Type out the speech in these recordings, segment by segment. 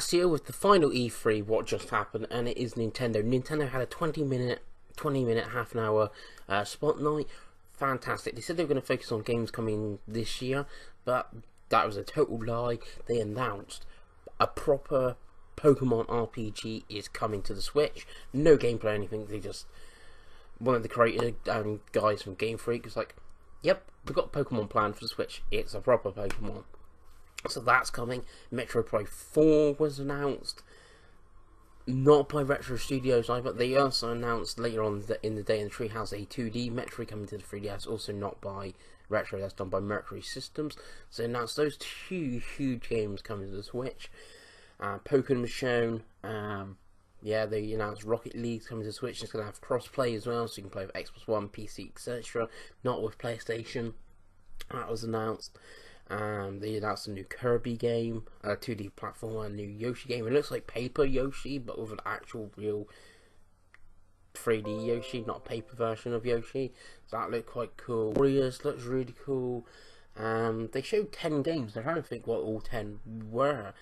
last year with the final E3, what just happened, and it is Nintendo. Nintendo had a 20 minute, half an hour spotlight. Fantastic. They said they were going to focus on games coming this year, but that was a total lie. They announced a proper Pokemon RPG is coming to the Switch. No gameplay or anything. They just, one of the creator guys from Game Freak was like, yep, we've got a Pokemon plan for the Switch. It's a proper Pokemon. So that's coming. Metroid Prime 4 was announced. Not by Retro Studios either. They also announced later on in the day in the Treehouse a 2D Metroid coming to the 3DS. Also not by Retro, that's done by Mercury Systems. So announced those two huge games coming to the Switch. Pokemon was shown. Yeah, they announced Rocket League coming to the Switch. It's going to have cross-play as well, so you can play with Xbox One, PC, etc. Not with PlayStation. That was announced. They announced a new Kirby game, a 2D platformer, a new Yoshi game. It looks like Paper Yoshi, but with an actual real 3D Yoshi, not a paper version of Yoshi. So that looked quite cool. Warriors looks really cool. They showed 10 games. I'm trying to think what all 10 were.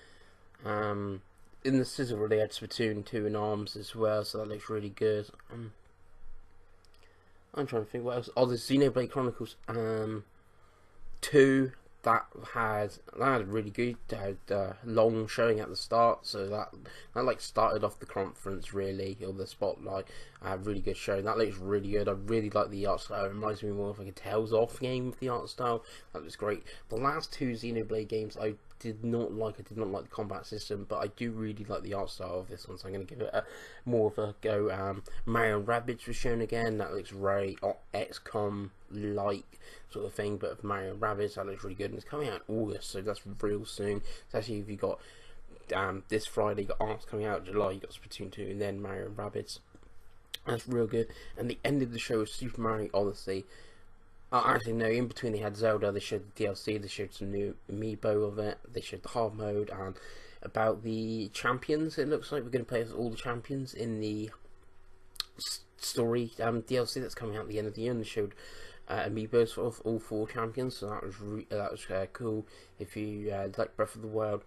In the sizzle, they had Splatoon 2 and ARMS as well, so that looks really good. I'm trying to think what else. Oh, the Xenoblade Chronicles 2. That had really good. Long showing at the start, so that like started off the conference really, or the spotlight. Really good showing. That looks really good. I really like the art style. It reminds me more of like a Tales of game with the art style. That was great. The last two Xenoblade games I did not like. I did not like the combat system, but I do really like the art style of this one, so I'm going to give it more of a go. Mario & Rabbids was shown again. That looks very XCOM like sort of thing, but of Mario & Rabbids, that looks really good, and it's coming out in August, so that's real soon. Especially if you got this Friday, you got ARMS coming out in July, you got Splatoon 2, and then Mario & Rabbids. That's real good. And the end of the show was Super Mario Odyssey. Actually, no, in between they had Zelda, they showed the DLC, they showed some new amiibo of it, they showed the hard mode, and about the champions. It looks like we're going to play as all the champions in the story DLC that's coming out at the end of the year, and they showed amiibos of all 4 champions, so that was cool if you like Breath of the Wild.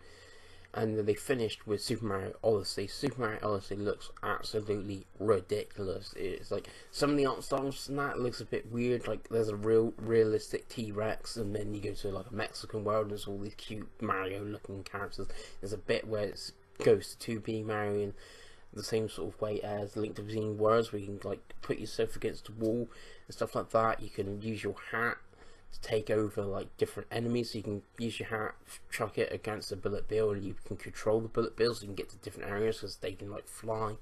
And then they finished with Super Mario Odyssey. Super Mario Odyssey looks absolutely ridiculous. It's like some of the art styles and that looks a bit weird. Like there's a realistic T-Rex, and then you go to like a Mexican world and there's all these cute Mario-looking characters. There's a bit where it goes to 2B Mario in the same sort of way as Link Between Worlds, where you can like put yourself against the wall and stuff like that. You can use your hat to take over like different enemies, so you can use your hat, chuck it against a bullet bill, and you can control the bullet bills, so you can get to different areas because they can like fly.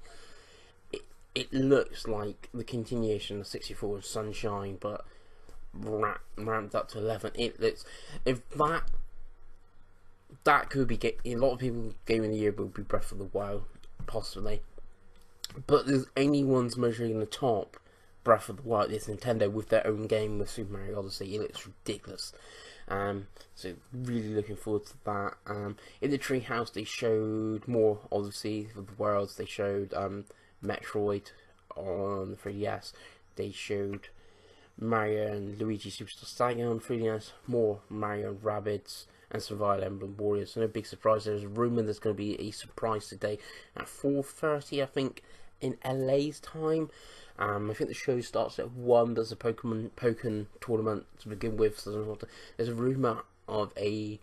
It looks like the continuation of 64 and Sunshine, but ramped up to 11. It looks, if that could be a lot of people game of the year will be Breath of the Wild, possibly, but there's anyone's measuring the top. Breath of the Wild is Nintendo with their own game with Super Mario Odyssey. It looks ridiculous. So really looking forward to that. In the Treehouse they showed more Odyssey of the Worlds. They showed Metroid on the 3DS. They showed Mario and Luigi Superstar Saga on 3DS. More Mario & Rabbids and Survival Emblem Warriors. So no big surprise. There's a rumour there's going to be a surprise today at 4:30, I think, in LA's time. I think the show starts at 1. There's a Pokemon tournament to begin with. So there's a rumour of I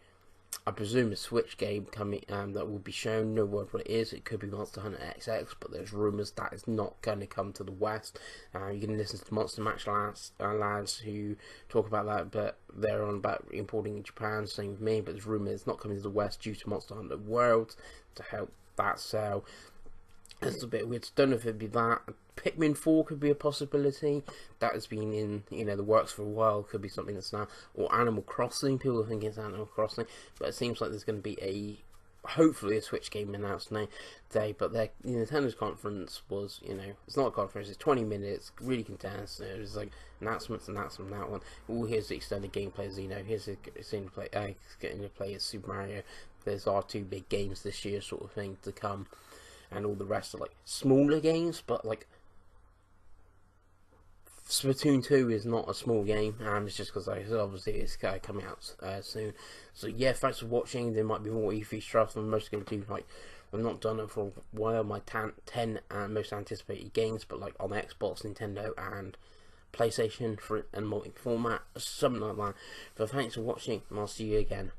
presume a Switch game coming that will be shown. No word what it is. It could be Monster Hunter XX, but there's rumours that is not going to come to the West. You can listen to Monster Match lads who talk about that, but they're on about importing in Japan. Same with me, but there's rumours it's not coming to the West due to Monster Hunter World to help that sell. It's a bit weird. Don't know if it'd be that. Pikmin 4 could be a possibility. That has been in the works for a while. Could be something that's now, or Animal Crossing. People think it's Animal Crossing, but it seems like there's going to be hopefully a Switch game announced today. But Nintendo's conference was, it's not a conference. It's 20 minutes, really condensed. It was like announcement, that one. Oh, here's the extended gameplay. Here's the getting to play as Super Mario. There's our 2 big games this year, sort of thing to come. And all the rest are like smaller games, but like Splatoon 2 is not a small game, and it's just because obviously it's coming out soon. So yeah, thanks for watching. There might be more E3 stuff. I'm mostly going to do like, I've not done it for a while, my 10 most anticipated games, but like on Xbox, Nintendo, and PlayStation for and multi-format, something like that. But thanks for watching, and I'll see you again.